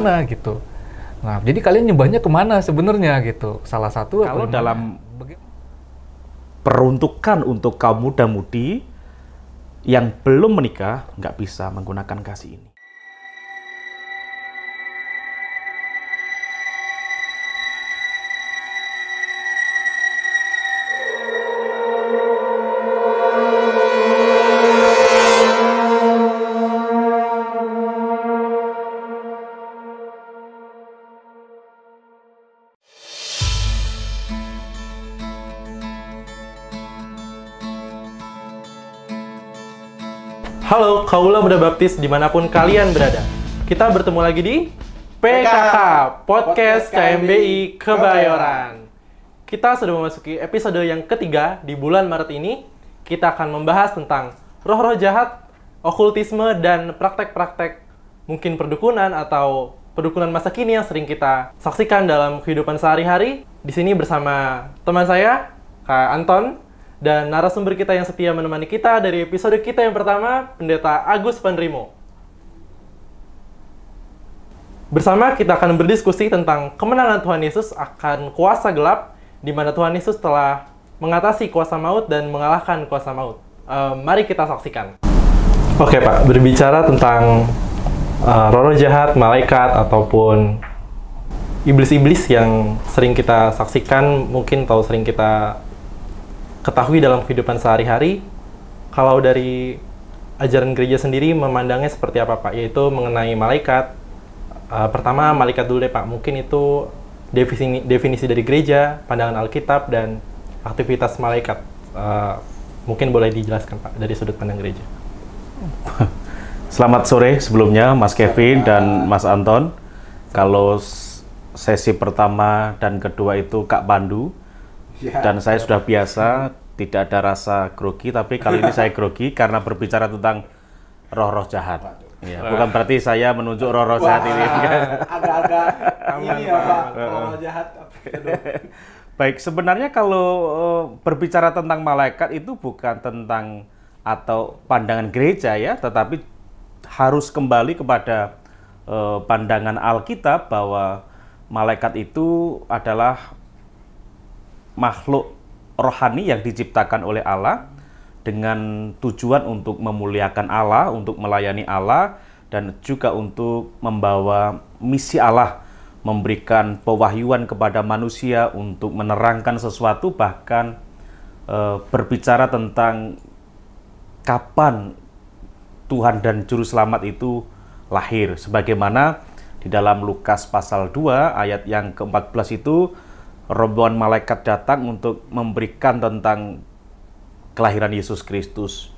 gimana gitu. Nah, jadi kalian nyembahnya kemana sebenarnya gitu? Salah satu kalau dalam peruntukan untuk kaum muda-mudi yang belum menikah nggak bisa menggunakan kasih ini. Halo Kaula Muda Baptis dimanapun kalian berada. Kita bertemu lagi di PKK, Podcast KMBI Kebayoran. Kita sudah memasuki episode yang ketiga di bulan Maret ini. Kita akan membahas tentang roh-roh jahat, okultisme, dan praktek-praktek mungkin perdukunan atau perdukunan masa kini yang sering kita saksikan dalam kehidupan sehari-hari. Di sini bersama teman saya, Kak Anton, dan narasumber kita yang setia menemani kita dari episode kita yang pertama, Pendeta Agus Panrimo. Bersama kita akan berdiskusi tentang kemenangan Tuhan Yesus akan kuasa gelap, di mana Tuhan Yesus telah mengatasi kuasa maut dan mengalahkan kuasa maut. Mari kita saksikan. Oke Pak, berbicara tentang roh-roh jahat, malaikat, ataupun iblis-iblis yang sering kita saksikan, mungkin atau sering kita ketahui dalam kehidupan sehari-hari. Kalau dari ajaran gereja sendiri memandangnya seperti apa Pak? Yaitu mengenai malaikat. Pertama malaikat dulu deh Pak, mungkin itu definisi dari gereja, pandangan Alkitab, dan aktivitas malaikat. Mungkin boleh dijelaskan Pak dari sudut pandang gereja. Selamat sore sebelumnya Mas Kevin dan Mas Anton. Kalau sesi pertama dan kedua itu Kak Pandu. Dan saya sudah biasa, tidak ada rasa grogi, tapi kali ini saya grogi karena berbicara tentang roh-roh jahat. Ya, bukan berarti saya menunjuk roh-roh jahat ini. Agak-agak ini ya Pak, roh jahat. Baik, sebenarnya kalau berbicara tentang malaikat itu bukan tentang atau pandangan gereja ya, tetapi harus kembali kepada pandangan Alkitab bahwa malaikat itu adalah makhluk rohani yang diciptakan oleh Allah dengan tujuan untuk memuliakan Allah, untuk melayani Allah, dan juga untuk membawa misi Allah, memberikan pewahyuan kepada manusia untuk menerangkan sesuatu, bahkan berbicara tentang kapan Tuhan dan Juru Selamat itu lahir. Sebagaimana di dalam Lukas pasal 2 ayat yang ke-14 itu, rombongan malaikat datang untuk memberikan tentang kelahiran Yesus Kristus.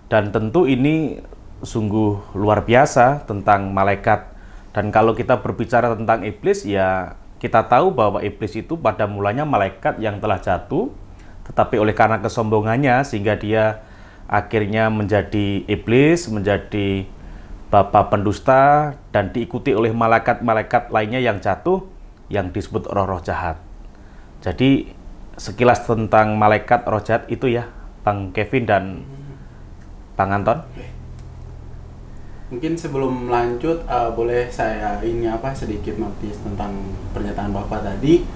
Dan tentu ini sungguh luar biasa tentang malaikat. Dan kalau kita berbicara tentang iblis, ya kita tahu bahwa iblis itu pada mulanya malaikat yang telah jatuh, tetapi oleh karena kesombongannya sehingga dia akhirnya menjadi iblis, menjadi bapa pendusta, dan diikuti oleh malaikat-malaikat lainnya yang jatuh, yang disebut roh-roh jahat. Jadi sekilas tentang malaikat roh jahat itu ya, Bang Kevin dan Bang Anton. Mungkin sebelum lanjut, boleh saya sedikit notis tentang pernyataan Bapak tadi.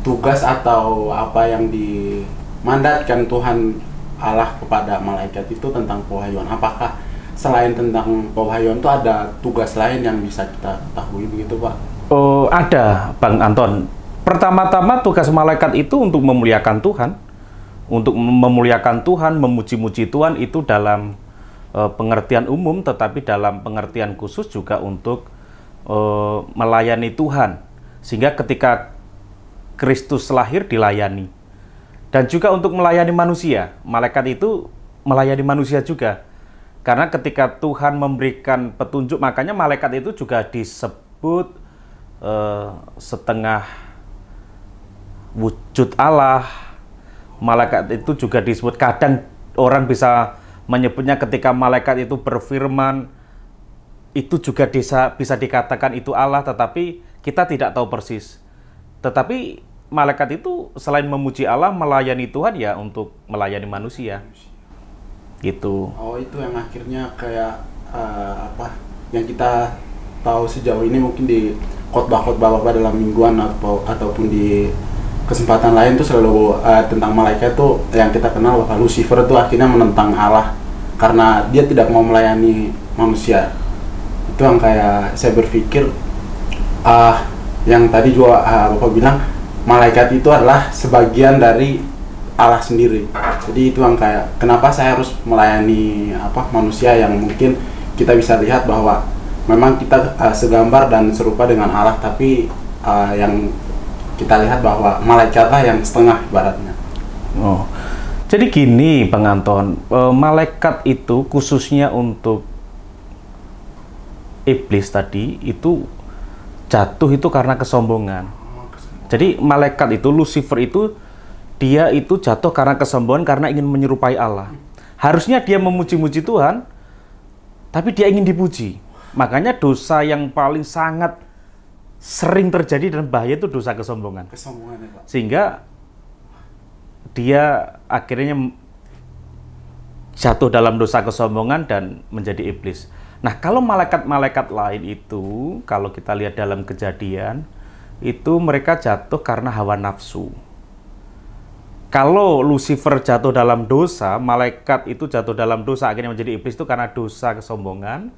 Tugas atau apa yang dimandatkan Tuhan Allah kepada malaikat itu tentang pewahyuan. Apakah selain tentang pewahyuan itu ada tugas lain yang bisa kita ketahui begitu Pak? Oh, ada, Bang Anton. Pertama-tama tugas malaikat itu untuk memuliakan Tuhan. Untuk memuliakan Tuhan, memuji-muji Tuhan itu dalam pengertian umum, tetapi dalam pengertian khusus juga untuk melayani Tuhan. Sehingga ketika Kristus lahir dilayani. Dan juga untuk melayani manusia. Malaikat itu melayani manusia juga. Karena ketika Tuhan memberikan petunjuk, makanya malaikat itu juga disebut setengah wujud Allah. Malaikat itu juga disebut, kadang orang bisa menyebutnya ketika malaikat itu berfirman, itu juga bisa dikatakan itu Allah, tetapi kita tidak tahu persis. Tetapi malaikat itu selain memuji Allah, melayani Tuhan ya untuk melayani manusia. Gitu. Oh, itu yang akhirnya kayak apa yang kita tahu sejauh ini mungkin di khotbah-khotbah Bapak dalam mingguan ataupun di kesempatan lain tuh selalu tentang malaikat tuh yang kita kenal bahwa Lucifer tuh akhirnya menentang Allah karena dia tidak mau melayani manusia. Itu yang kayak saya berpikir yang tadi juga Bapak bilang malaikat itu adalah sebagian dari Allah sendiri. Jadi itu yang kayak kenapa saya harus melayani manusia yang mungkin kita bisa lihat bahwa memang kita segambar dan serupa dengan Allah, tapi yang kita lihat bahwa malaikatlah yang setengah ibaratnya. Oh. Jadi gini Bang Anton, malaikat itu khususnya untuk iblis tadi itu jatuh itu karena kesombongan. Jadi malaikat itu, Lucifer itu, dia itu jatuh karena kesombongan, karena ingin menyerupai Allah. Harusnya dia memuji-muji Tuhan, tapi dia ingin dipuji. Makanya dosa yang paling sangat sering terjadi dan bahaya itu dosa kesombongan. Kesombongan ya, Pak. Sehingga dia akhirnya jatuh dalam dosa kesombongan dan menjadi iblis. Nah, kalau malaikat-malaikat lain itu, kalau kita lihat dalam Kejadian, itu mereka jatuh karena hawa nafsu. Kalau Lucifer jatuh dalam dosa, malaikat itu jatuh dalam dosa, akhirnya menjadi iblis itu karena dosa kesombongan.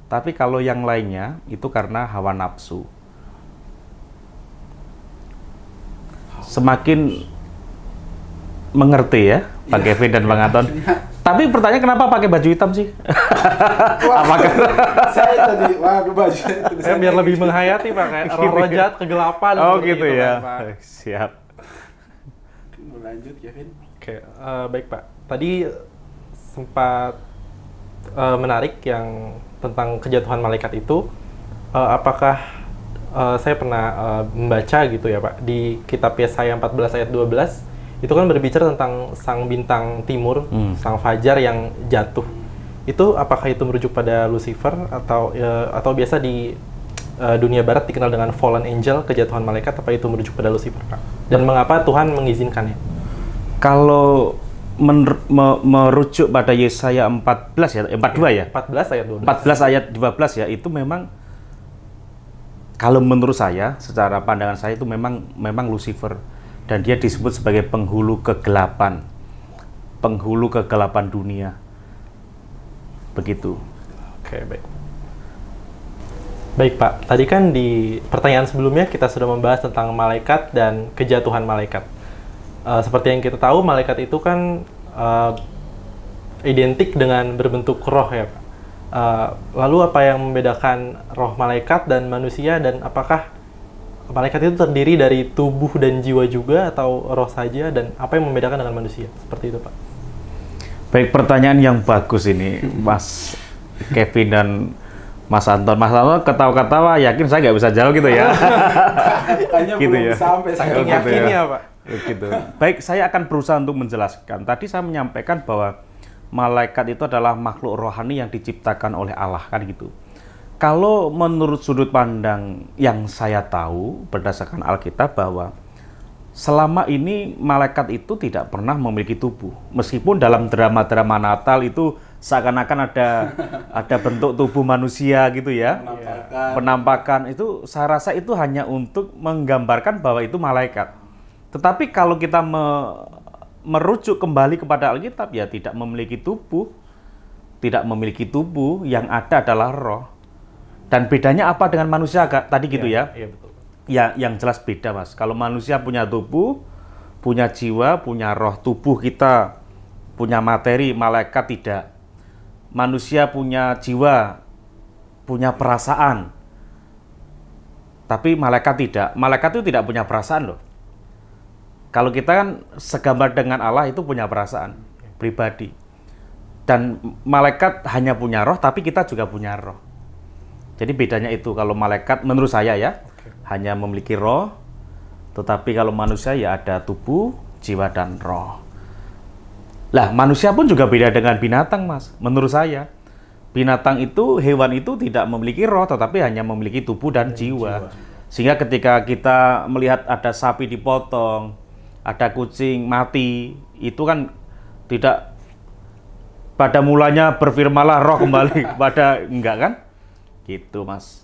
Tapi kalau yang lainnya, itu karena hawa nafsu. Semakin mengerti ya, Pak Kevin dan Bang Anton. Tapi pertanyaan kenapa pakai baju hitam sih? Apakah saya tadi baju itu Biar lebih menghayati Pak, kayak roh jahat kegelapan. Oh seperti gitu itu, ya. kan, Pak. Siap. Mau lanjut Kevin? Oke, baik Pak. Tadi sempat menarik yang tentang kejatuhan malaikat itu. Apakah saya pernah membaca gitu ya Pak, di kitab Yesaya 14 ayat 12, itu kan berbicara tentang sang bintang timur, sang fajar yang jatuh. Itu apakah itu merujuk pada Lucifer atau biasa di dunia barat dikenal dengan fallen angel, kejatuhan malaikat, apa itu merujuk pada Lucifer, Pak? Dan mengapa Tuhan mengizinkannya? Kalau merujuk pada Yesaya 14 ya, 42 ya? 14 ayat 12. 14 ayat 12 ya, itu memang kalau menurut saya, secara pandangan saya itu memang Lucifer, dan dia disebut sebagai penghulu kegelapan dunia. Begitu. Oke, baik. Baik Pak, tadi kan di pertanyaan sebelumnya kita sudah membahas tentang malaikat dan kejatuhan malaikat. Seperti yang kita tahu, malaikat itu kan identik dengan berbentuk roh ya Pak. Lalu apa yang membedakan roh malaikat dan manusia, dan apakah malaikat itu terdiri dari tubuh dan jiwa juga atau roh saja, dan apa yang membedakan dengan manusia? Seperti itu Pak. Baik, pertanyaan yang bagus ini Mas Kevin dan Mas Anton. Mas Anton ketawa-ketawa, yakin saya nggak bisa jawab gitu ya. Kayaknya Gitu belum ya. sampai saya Gitu Yakin ya. ya Pak. Begitu. Baik, saya akan berusaha untuk menjelaskan. Tadi saya menyampaikan bahwa malaikat itu adalah makhluk rohani yang diciptakan oleh Allah, kan gitu. Kalau menurut sudut pandang yang saya tahu berdasarkan Alkitab, bahwa selama ini malaikat itu tidak pernah memiliki tubuh. Meskipun dalam drama-drama Natal itu seakan-akan ada bentuk tubuh manusia gitu ya. Penampakan itu saya rasa itu hanya untuk menggambarkan bahwa itu malaikat. Tetapi kalau kita merujuk kembali kepada Alkitab, ya tidak memiliki tubuh. Tidak memiliki tubuh, yang ada adalah roh. Dan bedanya apa dengan manusia tadi gitu ya? Iya betul. Ya, yang jelas beda Mas. Kalau manusia punya tubuh, punya jiwa, punya roh. Tubuh kita punya materi, malaikat tidak. Manusia punya jiwa, punya perasaan. Tapi malaikat tidak. Malaikat itu tidak punya perasaan loh. Kalau kita kan segambar dengan Allah itu punya perasaan pribadi. Dan malaikat hanya punya roh, tapi kita juga punya roh. Jadi bedanya itu, kalau malaikat menurut saya ya, hanya memiliki roh, tetapi kalau manusia ya ada tubuh, jiwa, dan roh. Lah, manusia pun juga beda dengan binatang, Mas. Menurut saya, binatang itu, hewan itu tidak memiliki roh, tetapi hanya memiliki tubuh dan jiwa. Sehingga ketika kita melihat ada sapi dipotong, ada kucing mati, itu kan tidak pada mulanya berfirmanlah roh kembali pada enggak kan? Gitu, Mas.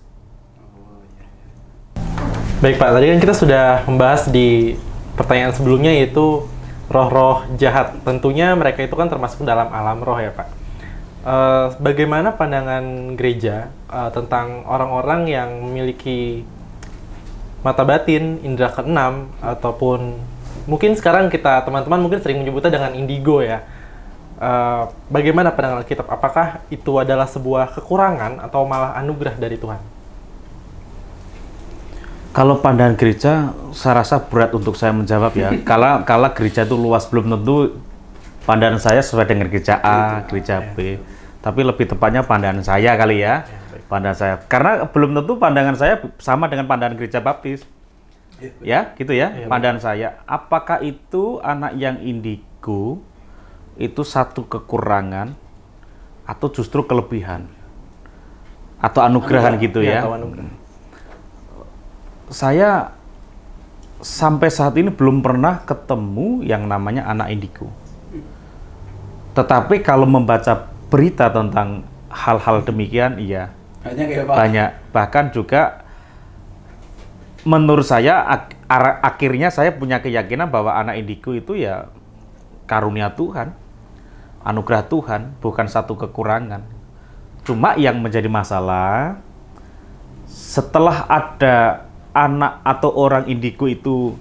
Baik Pak, tadi kan kita sudah membahas di pertanyaan sebelumnya yaitu roh-roh jahat. Tentunya mereka itu kan termasuk dalam alam roh ya Pak. Bagaimana pandangan gereja tentang orang-orang yang memiliki mata batin, indera keenam, ataupun mungkin sekarang kita teman-teman mungkin sering menyebutnya dengan indigo ya. Bagaimana pandangan Alkitab? Apakah itu adalah sebuah kekurangan atau malah anugerah dari Tuhan? Kalau pandangan gereja, saya rasa berat untuk saya menjawab ya. Kala gereja itu luas, belum tentu pandangan saya sesuai dengan gereja A, gereja B. Tapi lebih tepatnya pandangan saya kali ya. Pandangan saya. Karena belum tentu pandangan saya sama dengan pandangan gereja baptis. Ya, gitu ya. Pandangan saya. Apakah itu anak yang indigo itu satu kekurangan atau justru kelebihan? Atau anugerahan gitu ya? Atau anugerah. Saya sampai saat ini belum pernah ketemu yang namanya anak indigo. Tetapi kalau membaca berita tentang hal-hal demikian, iya, banyak. Bahkan juga menurut saya akhirnya saya punya keyakinan bahwa anak indigo itu ya karunia Tuhan, anugerah Tuhan, bukan satu kekurangan. Cuma yang menjadi masalah setelah ada anak atau orang indigo itu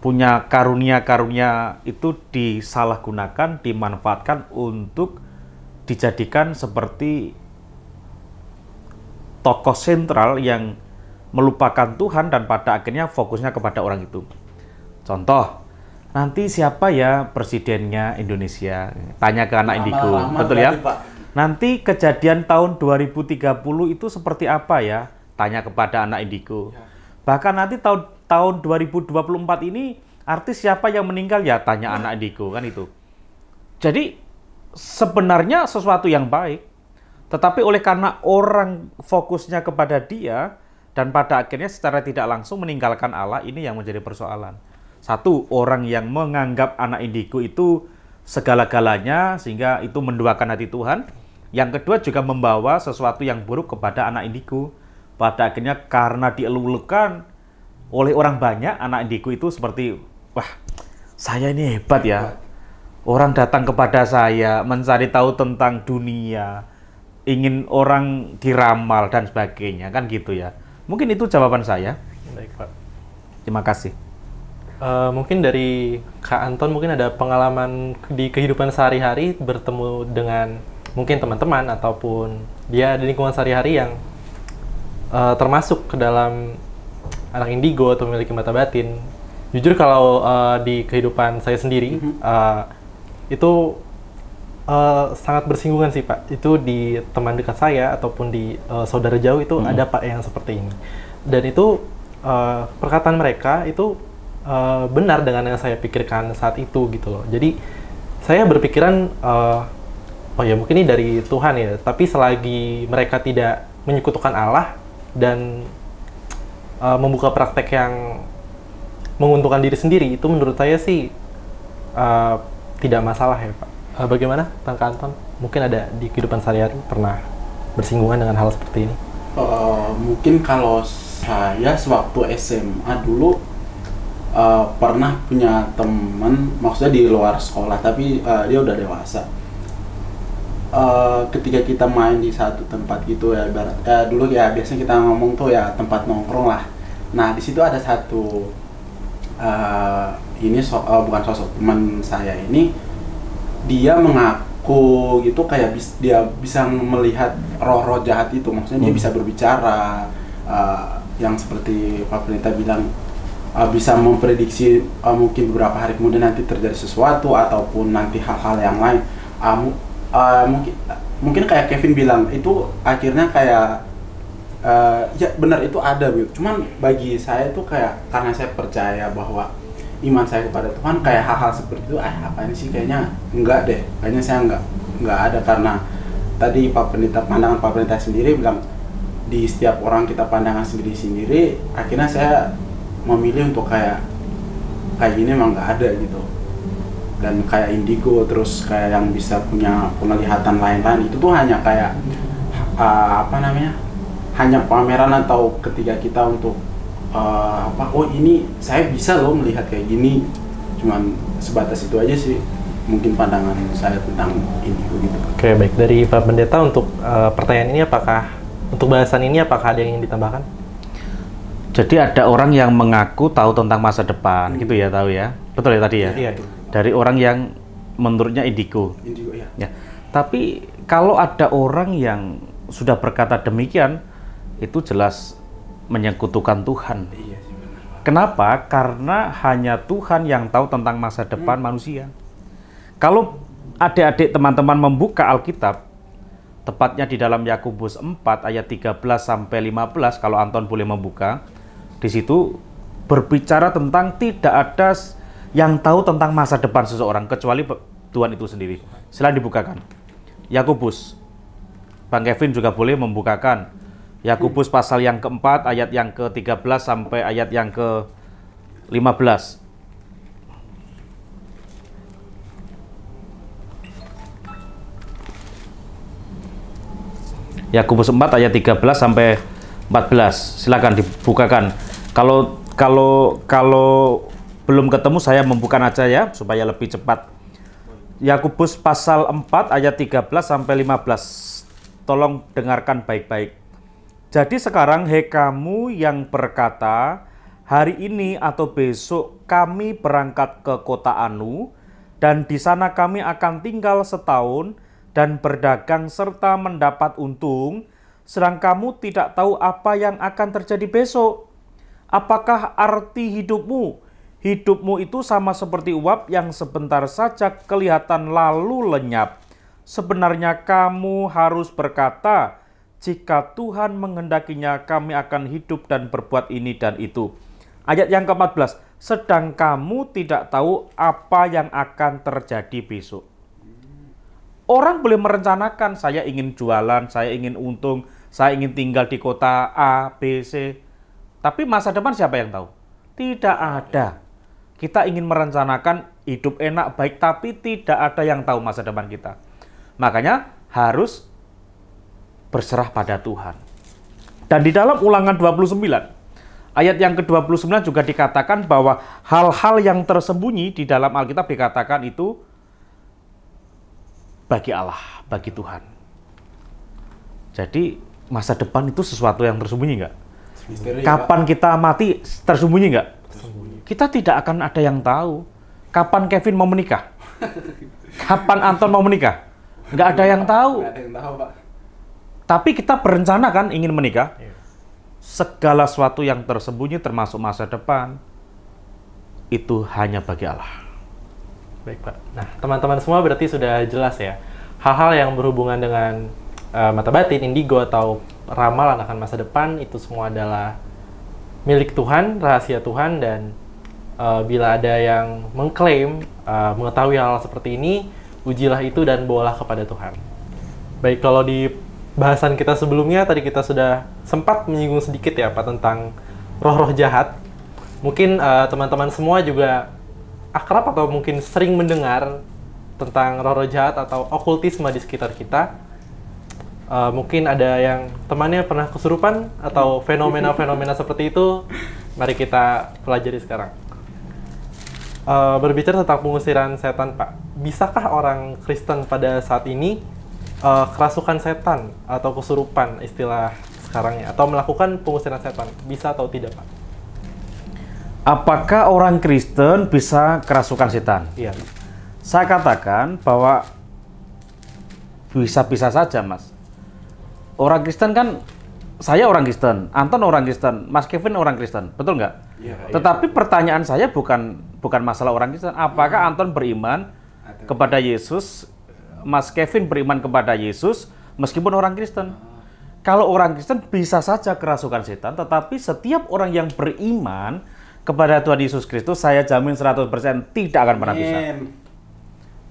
punya karunia-karunia itu disalahgunakan, dimanfaatkan untuk dijadikan seperti tokoh sentral yang melupakan Tuhan dan pada akhirnya fokusnya kepada orang itu. Contoh, nanti siapa ya presidennya Indonesia? Tanya ke anak indigo, betul ya? Nanti kejadian tahun 2030 itu seperti apa ya? Tanya kepada anak indigo. Bahkan nanti tahun 2024 ini artis siapa yang meninggal ya tanya anak indigo kan itu. Jadi sebenarnya sesuatu yang baik, tetapi oleh karena orang fokusnya kepada dia dan pada akhirnya secara tidak langsung meninggalkan Allah, ini yang menjadi persoalan. Satu, orang yang menganggap anak indigo itu segala-galanya sehingga itu menduakan hati Tuhan. Yang kedua juga membawa sesuatu yang buruk kepada anak indigo. Pada akhirnya karena dielulukan oleh orang banyak, anak indigo itu seperti, wah, saya ini hebat ya. Orang datang kepada saya, mencari tahu tentang dunia, ingin orang diramal dan sebagainya, kan gitu ya. Mungkin itu jawaban saya. Baik Pak. Terima kasih. Mungkin dari Kak Anton mungkin ada pengalaman di kehidupan sehari-hari bertemu dengan mungkin teman-teman ataupun dia di lingkungan sehari-hari yang termasuk ke dalam anak indigo atau memiliki mata batin. Jujur kalau di kehidupan saya sendiri itu sangat bersinggungan sih Pak. Itu di teman dekat saya ataupun di saudara jauh itu ada Pak yang seperti ini. Dan itu perkataan mereka itu benar dengan yang saya pikirkan saat itu gitu loh. Jadi saya berpikiran oh ya mungkin ini dari Tuhan ya. Tapi selagi mereka tidak menyekutukan Allah dan membuka praktek yang menguntungkan diri sendiri, itu menurut saya sih tidak masalah ya Pak. Bagaimana tentang Kak Anton? Mungkin ada di kehidupan sehari-hari pernah bersinggungan dengan hal seperti ini? Mungkin kalau saya sewaktu SMA dulu pernah punya teman, maksudnya di luar sekolah, tapi dia udah dewasa. Ketika kita main di satu tempat gitu ya, dulu ya biasanya kita ngomong tuh ya tempat nongkrong lah. Nah di situ ada satu bukan sosok teman saya ini, dia mengaku gitu kayak dia bisa melihat roh-roh jahat itu, maksudnya dia bisa berbicara, yang seperti Pak Pendeta bilang bisa memprediksi mungkin beberapa hari kemudian nanti terjadi sesuatu ataupun nanti hal-hal yang lain. Mungkin kayak Kevin bilang itu akhirnya kayak ya benar itu ada gitu. Cuman bagi saya tuh kayak karena saya percaya bahwa iman saya kepada Tuhan, kayak hal-hal seperti itu apa ini sih kayaknya enggak deh. Kayaknya saya enggak ada, karena tadi pandangan Pak Pendeta sendiri bilang di setiap orang kita pandangan sendiri-sendiri. Akhirnya saya memilih untuk kayak gini emang enggak ada gitu. dan kayak indigo, terus kayak yang bisa punya penglihatan lain-lain, itu tuh hanya kayak hanya pameran atau ketika kita untuk oh ini saya bisa loh melihat kayak gini, cuman sebatas itu aja sih mungkin pandangan saya tentang indigo gitu. Oke, baik. Dari Pak Pendeta untuk pertanyaan ini untuk bahasan ini apakah ada yang ingin ditambahkan? Jadi ada orang yang mengaku tahu tentang masa depan, gitu ya, tahu ya? Betul ya tadi ya? Iya. Dari orang yang menurutnya indigo. Indigo ya. Ya. Tapi kalau ada orang yang sudah berkata demikian, itu jelas menyekutukan Tuhan. Iya sih, benar. Kenapa? Karena hanya Tuhan yang tahu tentang masa depan manusia. Kalau adik-adik teman-teman membuka Alkitab, tepatnya di dalam Yakobus 4 ayat 13 sampai 15, kalau Anton boleh membuka, di situ berbicara tentang tidak ada yang tahu tentang masa depan seseorang kecuali Tuhan itu sendiri. Silakan dibukakan. Yakobus. Bang Kevin juga boleh membukakan. Yakobus pasal yang keempat, ayat yang ke-13 sampai ayat yang ke-15. Yakobus 4 ayat 13 sampai 14. Silakan dibukakan. Kalau belum ketemu saya membuka aja ya supaya lebih cepat. Yakobus pasal 4 ayat 13 sampai 15. Tolong dengarkan baik-baik. Jadi sekarang hai kamu yang berkata, hari ini atau besok kami berangkat ke kota Anu, dan di sana kami akan tinggal setahun dan berdagang serta mendapat untung, sedang kamu tidak tahu apa yang akan terjadi besok. Apakah arti hidupmu? Hidupmu itu sama seperti uap yang sebentar saja kelihatan lalu lenyap. Sebenarnya kamu harus berkata, jika Tuhan menghendakinya, kami akan hidup dan berbuat ini dan itu. Ayat yang ke-14, sedang kamu tidak tahu apa yang akan terjadi besok. Orang boleh merencanakan, saya ingin jualan, saya ingin untung, saya ingin tinggal di kota A, B, C. Tapi masa depan siapa yang tahu? Tidak ada. Kita ingin merencanakan hidup enak, baik, tapi tidak ada yang tahu masa depan kita. Makanya harus berserah pada Tuhan. Dan di dalam Ulangan 29, ayat yang ke-29 juga dikatakan bahwa hal-hal yang tersembunyi di dalam Alkitab dikatakan itu bagi Allah, bagi Tuhan. Jadi masa depan itu sesuatu yang tersembunyi nggak? Misteri, Kapan kita mati tersembunyi nggak? Kita tidak akan ada yang tahu. Kapan Kevin mau menikah? Kapan Anton mau menikah? Nggak ada yang tahu. Nggak ada yang tahu, Pak. Tapi kita berencana kan ingin menikah. Segala sesuatu yang tersembunyi termasuk masa depan itu hanya bagi Allah. Baik, Pak. Nah, teman-teman semua berarti sudah jelas ya. Hal-hal yang berhubungan dengan mata batin, indigo, atau ramalan akan masa depan, itu semua adalah milik Tuhan, rahasia Tuhan, dan bila ada yang mengklaim mengetahui hal seperti ini, ujilah itu dan bawalah kepada Tuhan. Baik, kalau di bahasan kita sebelumnya, tadi kita sudah sempat menyinggung sedikit ya Pak tentang roh-roh jahat. Mungkin teman-teman semua juga akrab atau mungkin sering mendengar tentang roh-roh jahat atau okultisme di sekitar kita. Mungkin ada yang temannya pernah kesurupan atau fenomena-fenomena seperti itu. Mari kita pelajari sekarang. Berbicara tentang pengusiran setan, Pak. Bisakah orang Kristen pada saat ini kerasukan setan atau kesurupan istilah sekarangnya, atau melakukan pengusiran setan? Bisa atau tidak, Pak? Apakah orang Kristen bisa kerasukan setan? Iya. Saya katakan bahwa bisa-bisa saja, Mas. Orang Kristen kan, saya orang Kristen, Anton orang Kristen, Mas Kevin orang Kristen, betul nggak? Iya. Tetapi pertanyaan saya bukan masalah orang Kristen. Apakah Anton beriman kepada Yesus, Mas Kevin beriman kepada Yesus, meskipun orang Kristen? Kalau orang Kristen bisa saja kerasukan setan, tetapi setiap orang yang beriman kepada Tuhan Yesus Kristus, saya jamin 100% tidak akan pernah bisa.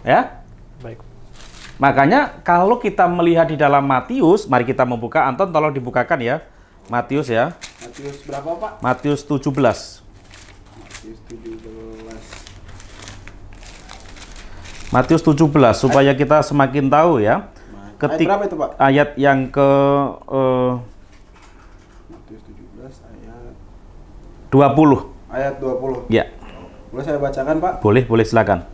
Ya? Baik. Makanya kalau kita melihat di dalam Matius, mari kita membuka, Anton tolong dibukakan ya. Matius ya. Matius berapa, Pak? Matius 17. Matius 17. Matius 17 supaya kita semakin tahu ya. Ayat berapa itu, Pak? Ayat yang ke Matius 17 ayat 20. ayat 20. Ya, Boleh saya bacakan, Pak? boleh silakan.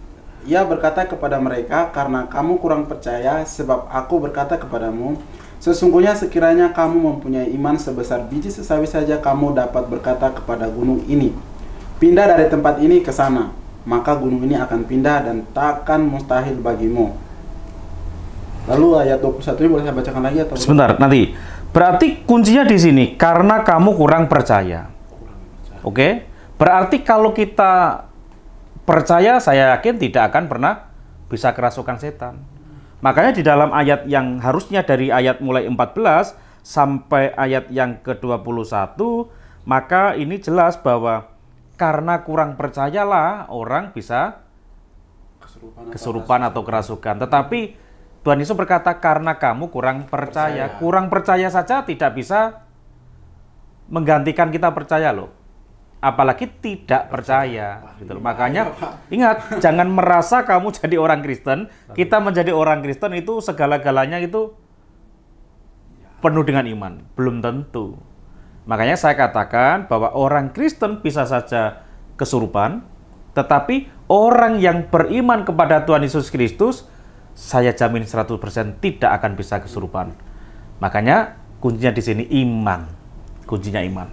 Ia berkata kepada mereka, karena kamu kurang percaya, sebab aku berkata kepadamu, sesungguhnya sekiranya kamu mempunyai iman sebesar biji sesawi saja, kamu dapat berkata kepada gunung ini, pindah dari tempat ini ke sana, maka gunung ini akan pindah dan takkan mustahil bagimu. Lalu ayat 21 ini boleh saya bacakan lagi atau? Sebentar, nanti. Berarti kuncinya di sini, karena kamu kurang percaya. Oke? Berarti kalau kita percaya, saya yakin tidak akan pernah bisa kerasukan setan. Makanya di dalam ayat yang harusnya dari ayat mulai 14 sampai ayat yang ke-21, maka ini jelas bahwa karena kurang percayalah orang bisa kesurupan atau kerasukan. Tetapi Tuhan Yesus berkata karena kamu kurang percaya. Kurang percaya saja tidak bisa menggantikan kita percaya loh. Apalagi tidak percaya gitu loh. Makanya ingat, jangan merasa kamu jadi orang Kristen, kita menjadi orang Kristen itu segala-galanya itu penuh dengan iman. Belum tentu. Makanya saya katakan bahwa orang Kristen bisa saja kesurupan, tetapi orang yang beriman kepada Tuhan Yesus Kristus, saya jamin 100% tidak akan bisa kesurupan. Makanya kuncinya di sini iman. Kuncinya iman.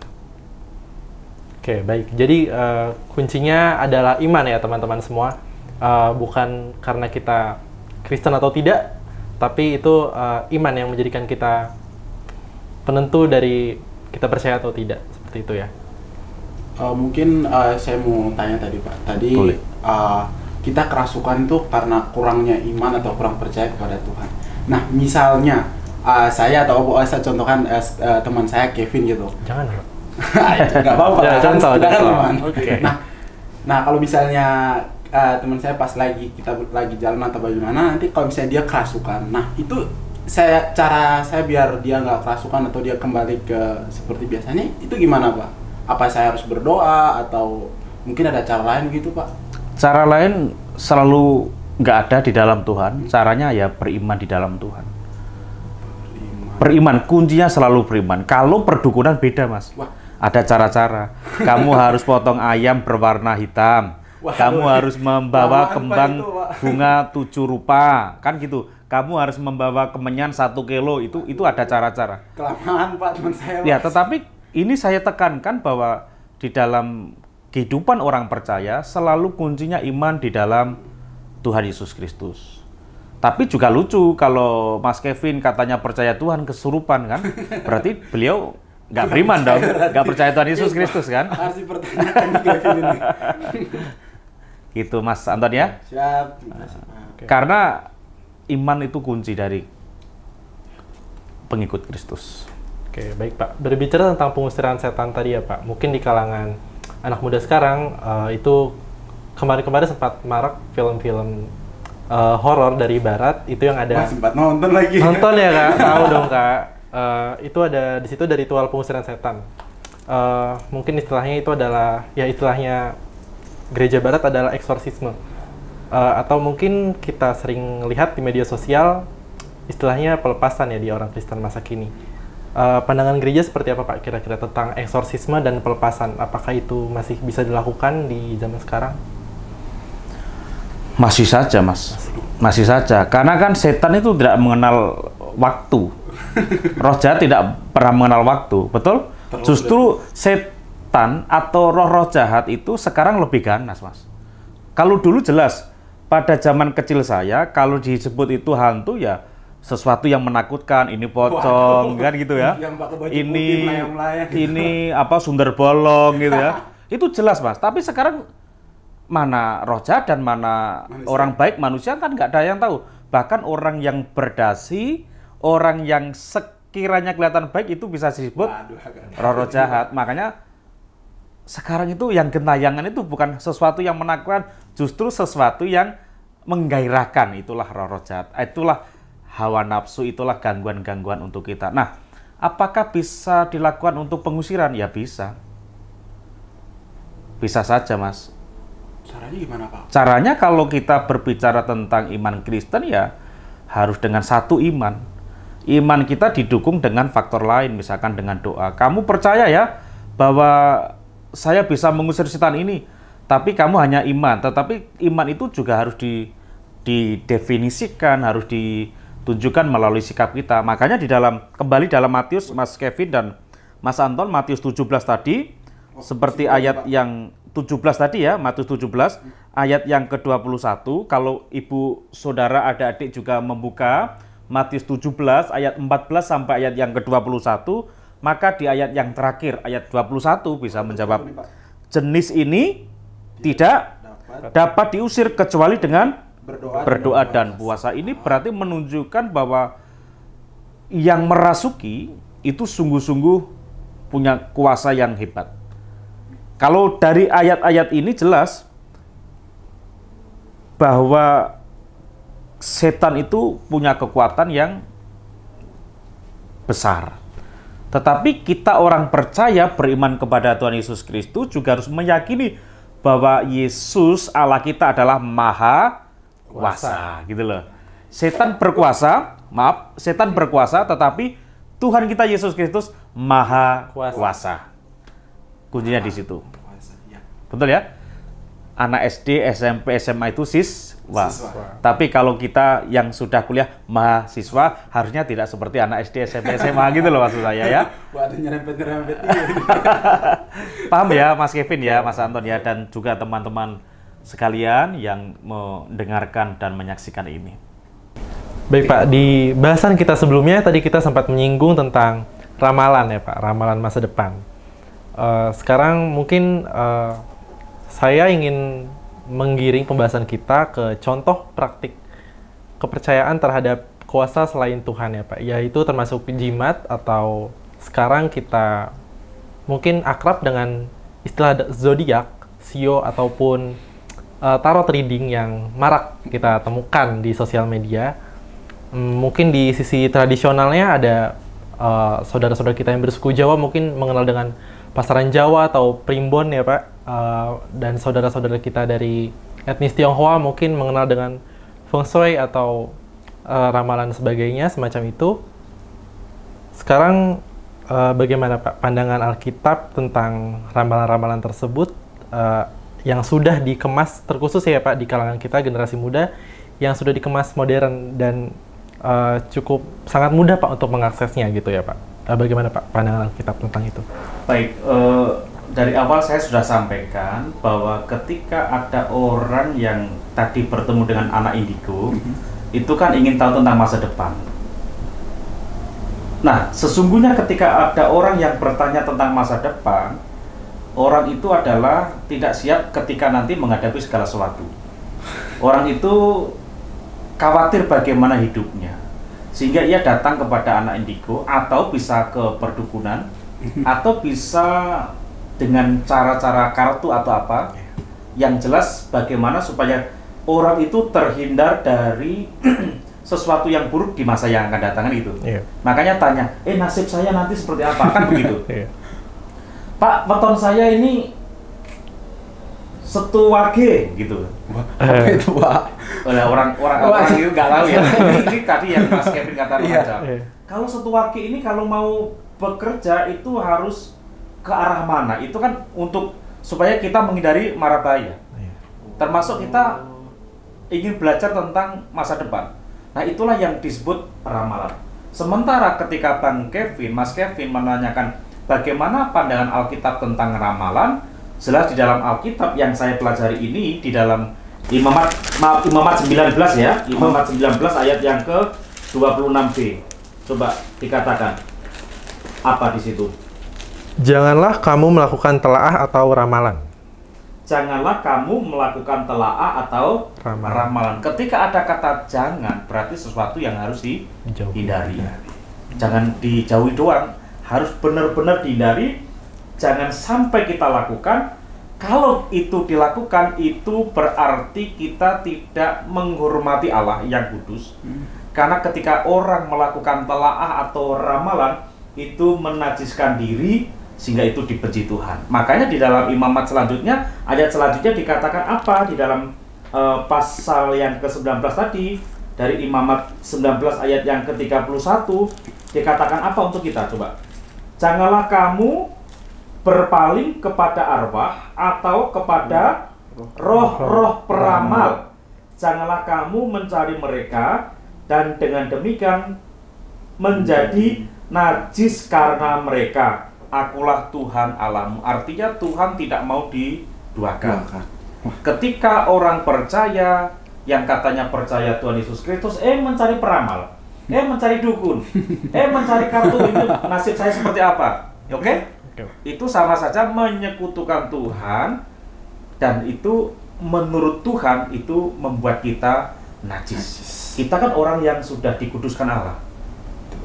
Oke, baik. Jadi kuncinya adalah iman ya teman-teman semua. Bukan karena kita Kristen atau tidak, tapi itu iman yang menjadikan kita penentu dari kita percaya atau tidak. Seperti itu ya. Mungkin saya mau tanya tadi, Pak. Tadi Boleh. Kita kerasukan itu karena kurangnya iman atau kurang percaya kepada Tuhan. Nah, misalnya saya atau saya contohkan teman saya Kevin gitu. Jangan, Pak. Nggak apa-apa. Ya, kan contoh. teman. Oke. Nah, kalau misalnya teman saya pas kita lagi jalan atau bagaimana, nanti kalau misalnya dia kerasukan, nah itu cara saya biar dia nggak kerasukan atau dia kembali ke seperti biasanya, itu gimana, Pak? Apa saya harus berdoa atau mungkin ada cara lain gitu, Pak? Cara lain selalu nggak ada di dalam Tuhan. Caranya ya beriman di dalam Tuhan. Beriman, kuncinya selalu beriman. Kalau perdukunan beda, Mas. Wah. Ada cara-cara. Kamu harus potong ayam berwarna hitam. Wah, Kamu harus membawa kelamaan, Pak, kembang itu, Pak. bunga 7 rupa, kan gitu. Kamu harus membawa kemenyan 1 kilo. Itu ada cara-cara. Kelamaan, Pak, teman saya, Pak. Ya, tetapi ini saya tekankan bahwa di dalam kehidupan orang percaya selalu kuncinya iman di dalam Tuhan Yesus Kristus. Tapi juga lucu kalau Mas Kevin katanya percaya Tuhan kesurupan kan, berarti beliau nggak beriman dong, nggak percaya Tuhan Yesus Kristus kan? Harus dipertanyakan di Kevin ini. Gitu Mas Anton ya. Siap. Terima kasih, Pak. Karena iman itu kunci dari pengikut Kristus. Oke, baik Pak. Berbicara tentang pengusiran setan tadi ya Pak, mungkin di kalangan anak muda sekarang itu kemarin-kemarin sempat marak film-film horor dari Barat itu yang ada. Wah, sempat nonton lagi. Nonton ya Kak, tahu dong Kak. Itu ada di situ dari ritual pengusiran setan. Mungkin istilahnya itu adalah ya istilahnya gereja Barat adalah eksorsisme. Atau mungkin kita sering lihat di media sosial istilahnya pelepasan ya di orang Kristen masa kini. Pandangan gereja seperti apa Pak kira-kira tentang eksorsisme dan pelepasan? Apakah itu masih bisa dilakukan di zaman sekarang? Masih saja Mas, masih saja. Karena kan setan itu tidak mengenal waktu. Roh jahat tidak pernah mengenal waktu, betul? Justru setan atau roh-roh jahat itu sekarang lebih ganas, Mas. Kalau dulu jelas, pada zaman kecil saya, kalau disebut itu hantu ya sesuatu yang menakutkan, ini pocong, kan gitu ya. Yang pakai baju Ini, putih melayang-layang. ini apa sundar bolong gitu ya. Itu jelas, Mas. Tapi sekarang mana roh jahat dan mana orang baik manusia kan nggak ada yang tahu. Bahkan orang yang berdasi, orang yang sekiranya kelihatan baik itu bisa disebut roh-roh jahat. Makanya sekarang itu yang gentayangan itu bukan sesuatu yang menakutkan, justru sesuatu yang menggairahkan. Itulah roh-roh jahat. Itulah hawa nafsu, itulah gangguan-gangguan untuk kita. Nah, apakah bisa dilakukan untuk pengusiran? Ya bisa. Bisa saja, Mas. Caranya Caranya gimana Pak? Caranya kalau kita berbicara tentang iman Kristen ya harus dengan satu iman. Iman kita didukung dengan faktor lain, misalkan dengan doa. Kamu percaya ya bahwa saya bisa mengusir setan ini, tapi kamu hanya iman. Tetapi iman itu juga harus didefinisikan, harus ditunjukkan melalui sikap kita. Makanya kembali dalam Matius, Mas Kevin dan Mas Anton, Matius 17 tadi, seperti ayat yang 17 tadi ya, Matius 17, ayat yang ke-21, kalau ibu saudara adik-adik juga membuka Matius 17, ayat 14 sampai ayat yang ke-21, maka di ayat yang terakhir, ayat 21 bisa menjawab, jenis ini tidak dapat diusir kecuali dengan berdoa dan puasa. Ini berarti menunjukkan bahwa yang merasuki itu sungguh-sungguh punya kuasa yang hebat. Kalau dari ayat-ayat ini jelas bahwa setan itu punya kekuatan yang besar. Tetapi kita orang percaya beriman kepada Tuhan Yesus Kristus juga harus meyakini bahwa Yesus Allah kita adalah maha kuasa, gitu loh. Setan berkuasa, tetapi Tuhan kita Yesus Kristus maha kuasa. Kuncinya di situ. Betul ya? Anak SD, SMP, SMA itu siswa. Tapi kalau kita yang sudah kuliah mahasiswa harusnya tidak seperti anak SD, SMP, SMA gitu loh maksud saya ya. Wah, ada nyerempet-nyerempet. Paham ya Mas Kevin ya, Mas Anton ya, dan juga teman-teman sekalian yang mendengarkan dan menyaksikan ini. Baik Pak, di bahasan kita sebelumnya tadi kita sempat menyinggung tentang ramalan ya Pak, ramalan masa depan. Sekarang mungkin saya ingin menggiring pembahasan kita ke contoh praktik kepercayaan terhadap kuasa selain Tuhan ya Pak, yaitu termasuk jimat atau sekarang kita mungkin akrab dengan istilah zodiak, sio ataupun tarot reading yang marak kita temukan di sosial media. Mungkin di sisi tradisionalnya ada saudara-saudara kita yang bersuku Jawa mungkin mengenal dengan pasaran Jawa atau primbon ya Pak, dan saudara-saudara kita dari etnis Tionghoa mungkin mengenal dengan feng shui atau ramalan sebagainya semacam itu. Sekarang bagaimana Pak pandangan Alkitab tentang ramalan-ramalan tersebut yang sudah dikemas terkhusus ya Pak di kalangan kita generasi muda yang sudah dikemas modern dan cukup sangat mudah Pak untuk mengaksesnya gitu ya Pak. Bagaimana Pak pandangan Alkitab tentang itu? Baik, dari awal saya sudah sampaikan bahwa ketika ada orang yang tadi bertemu dengan anak indigo, itu kan ingin tahu tentang masa depan. Nah, sesungguhnya ketika ada orang yang bertanya tentang masa depan, orang itu adalah tidak siap ketika nanti menghadapi segala sesuatu. Orang itu khawatir bagaimana hidupnya, sehingga ia datang kepada anak indigo atau bisa ke perdukunan atau bisa dengan cara-cara kartu atau apa, yang jelas bagaimana supaya orang itu terhindar dari sesuatu yang buruk di masa yang akan datang gitu. Makanya tanya, nasib saya nanti seperti apa, kan begitu. Pak, weton saya ini setuwage gitu. Apa itu Pak? Orang itu nggak tahu ya. Ini tadi yang Mas Kevin katakan aja. Kalau setuwage ini kalau mau bekerja itu harus ke arah mana? Itu kan untuk supaya kita menghindari mara bahaya. Termasuk kita ingin belajar tentang masa depan. Nah, itulah yang disebut ramalan. Sementara ketika Mas Kevin menanyakan bagaimana pandangan Alkitab tentang ramalan, jelas di dalam Alkitab yang saya pelajari ini di dalam Imamat 19 ya, Imamat 19 ayat yang ke 26b. Coba dikatakan apa di situ? Janganlah kamu melakukan telaah atau ramalan. Janganlah kamu melakukan telaah atau ramalan. Ketika ada kata jangan, berarti sesuatu yang harus dihindari. Jangan dijauhi doang, harus benar-benar dihindari. Jangan sampai kita lakukan. Kalau itu dilakukan, itu berarti kita tidak menghormati Allah yang kudus. Karena ketika orang melakukan telaah atau ramalan, itu menajiskan diri, sehingga itu dibenci Tuhan. Makanya di dalam imamat selanjutnya, ayat selanjutnya dikatakan apa di dalam pasal yang ke-19 tadi, dari imamat 19 ayat yang ke-31 dikatakan apa untuk kita? Coba. Janganlah kamu berpaling kepada arwah atau kepada roh-roh peramal. Janganlah kamu mencari mereka dan dengan demikian menjadi najis karena mereka. Akulah Tuhan Allahmu. Artinya Tuhan tidak mau diduakan. Ketika orang percaya yang katanya percaya Tuhan Yesus Kristus, mencari peramal, mencari dukun, mencari kartu, itu nasib saya seperti apa? Oke? Itu sama saja menyekutukan Tuhan, dan itu menurut Tuhan itu membuat kita najis. Kita kan orang yang sudah dikuduskan Allah.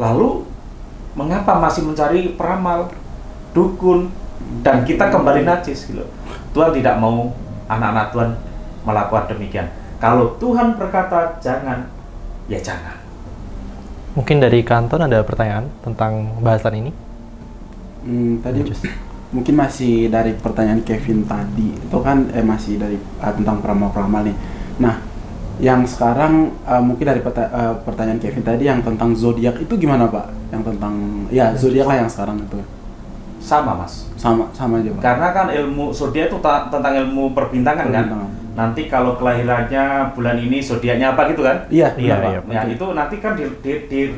Lalu mengapa masih mencari peramal, dukun, dan kita kembali najis gitu. Tuhan tidak mau anak-anak Tuhan melakukan demikian. Kalau Tuhan berkata jangan, ya jangan. Mungkin dari Kanton ada pertanyaan tentang bahasan ini? Tadi mungkin masih dari pertanyaan Kevin tadi, itu kan masih dari tentang peramal-peramal nih. Nah, yang sekarang mungkin dari pertanyaan Kevin tadi yang tentang zodiak itu gimana Pak? Yang tentang zodiak lah yang sekarang itu. Sama Mas. Sama aja Pak. Karena kan ilmu zodiak itu tentang ilmu perbintangan kan. Nanti kalau kelahirannya bulan ini zodiaknya apa gitu kan? Iya. Nah, itu nanti kan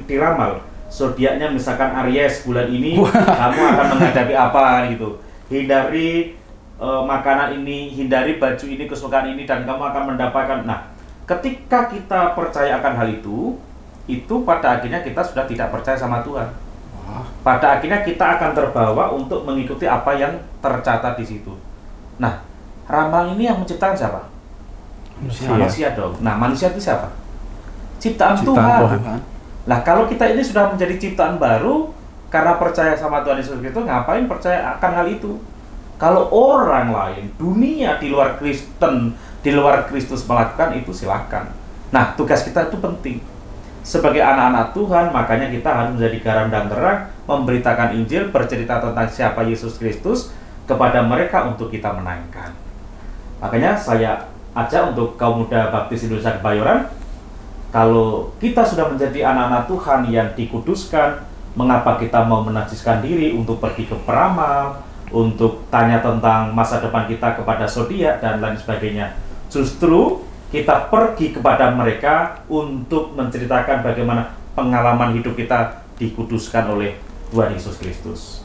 diramal. Zodiaknya misalkan Aries bulan ini kamu akan menghadapi apa gitu. Hindari makanan ini, hindari baju ini, kesukaan ini, dan kamu akan mendapatkan. Nah, ketika kita percaya akan hal itu pada akhirnya kita sudah tidak percaya sama Tuhan. Pada akhirnya kita akan terbawa untuk mengikuti apa yang tercatat di situ. Nah, ramal ini yang menciptakan siapa? Manusia dong. Nah, manusia itu siapa? Ciptaan Tuhan. Nah, kalau kita ini sudah menjadi ciptaan baru karena percaya sama Tuhan Yesus Kristus, ngapain percaya akan hal itu? Kalau orang lain, dunia di luar Kristen, di luar Kristus melakukan itu, silakan. Nah, tugas kita itu penting. Sebagai anak-anak Tuhan, makanya kita harus menjadi garam dan terang, memberitakan Injil, bercerita tentang siapa Yesus Kristus kepada mereka untuk kita menangkan. Makanya saya ajak untuk kaum muda Baptis Indonesia Kebayoran, kalau kita sudah menjadi anak-anak Tuhan yang dikuduskan, mengapa kita mau menajiskan diri untuk pergi ke peramal, untuk tanya tentang masa depan kita kepada zodiak dan lain sebagainya? Justru kita pergi kepada mereka untuk menceritakan bagaimana pengalaman hidup kita dikuduskan oleh Tuhan Yesus Kristus.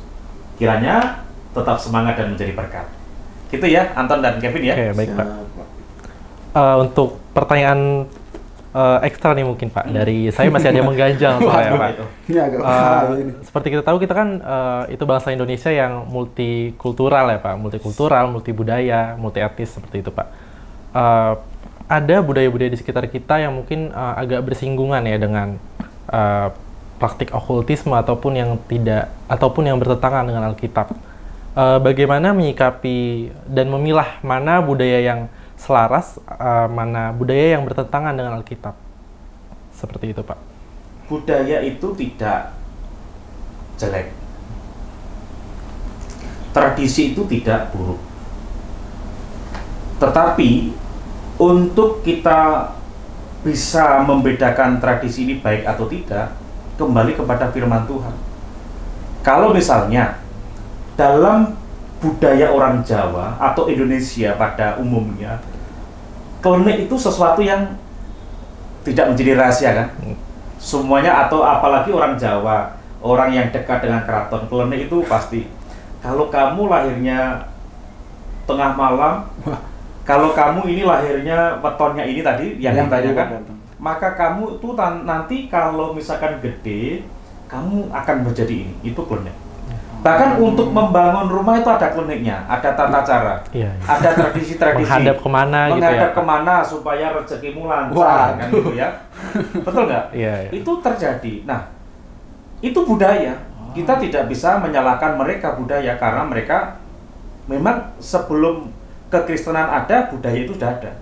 Kiranya tetap semangat dan menjadi berkat. Gitu ya, Anton dan Kevin ya. Oke, baik Pak. Untuk pertanyaan ekstra nih mungkin Pak, dari saya masih ada yang mengganjal soalnya Pak. Ini agak seperti kita tahu, kita kan itu bangsa Indonesia yang multikultural ya Pak, multikultural, multibudaya, multi etnis seperti itu Pak. Ada budaya-budaya di sekitar kita yang mungkin agak bersinggungan ya dengan praktik okultisme ataupun yang bertentangan dengan Alkitab. Bagaimana menyikapi dan memilah mana budaya yang selaras, mana budaya yang bertentangan dengan Alkitab? Seperti itu Pak. Budaya itu tidak jelek. Tradisi itu tidak buruk. Tetapi untuk kita bisa membedakan tradisi ini baik atau tidak, kembali kepada firman Tuhan. Kalau misalnya dalam budaya orang Jawa atau Indonesia pada umumnya, klenik itu sesuatu yang tidak menjadi rahasia kan? Semuanya, atau apalagi orang Jawa, orang yang dekat dengan keraton, klenik itu pasti. Kalau kamu lahirnya tengah malam, kalau kamu ini lahirnya wetonnya ini tadi yang ditanyakan, maka kamu itu nanti kalau misalkan gede, kamu akan menjadi ini. Itu klenik. Bahkan untuk membangun rumah itu ada kliniknya, ada tata cara, ada tradisi-tradisi. Menghadap kemana gitu ya? Menghadap kemana supaya rezekimu lancar, kan gitu ya. Betul nggak? Iya. Itu terjadi. Nah, itu budaya. Kita tidak bisa menyalahkan mereka budaya, karena mereka memang sebelum kekristenan ada, budaya itu sudah ada.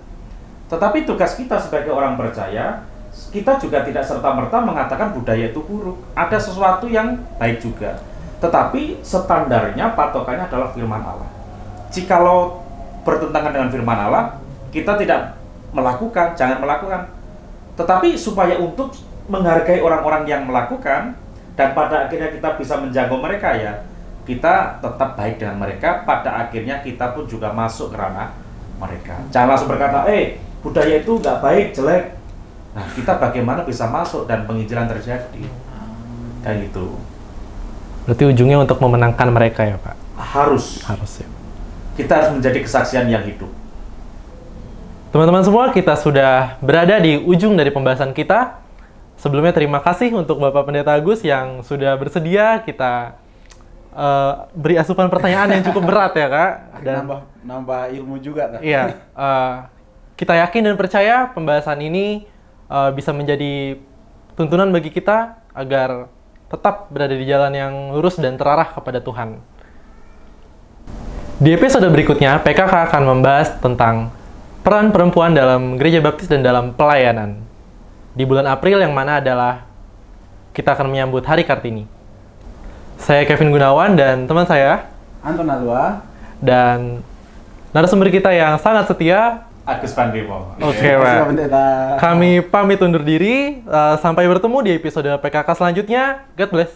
Tetapi tugas kita sebagai orang percaya, kita juga tidak serta-merta mengatakan budaya itu buruk. Ada sesuatu yang baik juga. tetapi standarnya patokannya adalah firman Allah. Jikalau bertentangan dengan firman Allah, kita tidak melakukan, jangan melakukan. Tetapi supaya untuk menghargai orang-orang yang melakukan dan pada akhirnya kita bisa menjangkau mereka, ya kita tetap baik dengan mereka, pada akhirnya kita pun juga masuk ke ranah mereka. Jangan langsung berkata, budaya itu nggak baik, jelek. Nah, kita bagaimana bisa masuk dan penginjilan terjadi? Kayak gitu. Berarti ujungnya untuk memenangkan mereka ya Pak? Harus ya. Kita harus menjadi kesaksian yang hidup. Teman-teman semua, kita sudah berada di ujung dari pembahasan kita. Sebelumnya terima kasih untuk Bapak Pendeta Agus yang sudah bersedia kita beri asupan pertanyaan yang cukup berat ya Kak. Dan nambah ilmu juga. Iya, kita yakin dan percaya pembahasan ini bisa menjadi tuntunan bagi kita agar tetap berada di jalan yang lurus dan terarah kepada Tuhan. Di episode berikutnya, PKK akan membahas tentang peran perempuan dalam gereja baptis dan dalam pelayanan. Di bulan April yang mana adalah kita akan menyambut Hari Kartini. Saya Kevin Gunawan dan teman saya Anton Alwa dan narasumber kita yang sangat setia Agus Pandimo. Oke, Pak. Kami pamit undur diri. Sampai bertemu di episode PKK selanjutnya. God bless.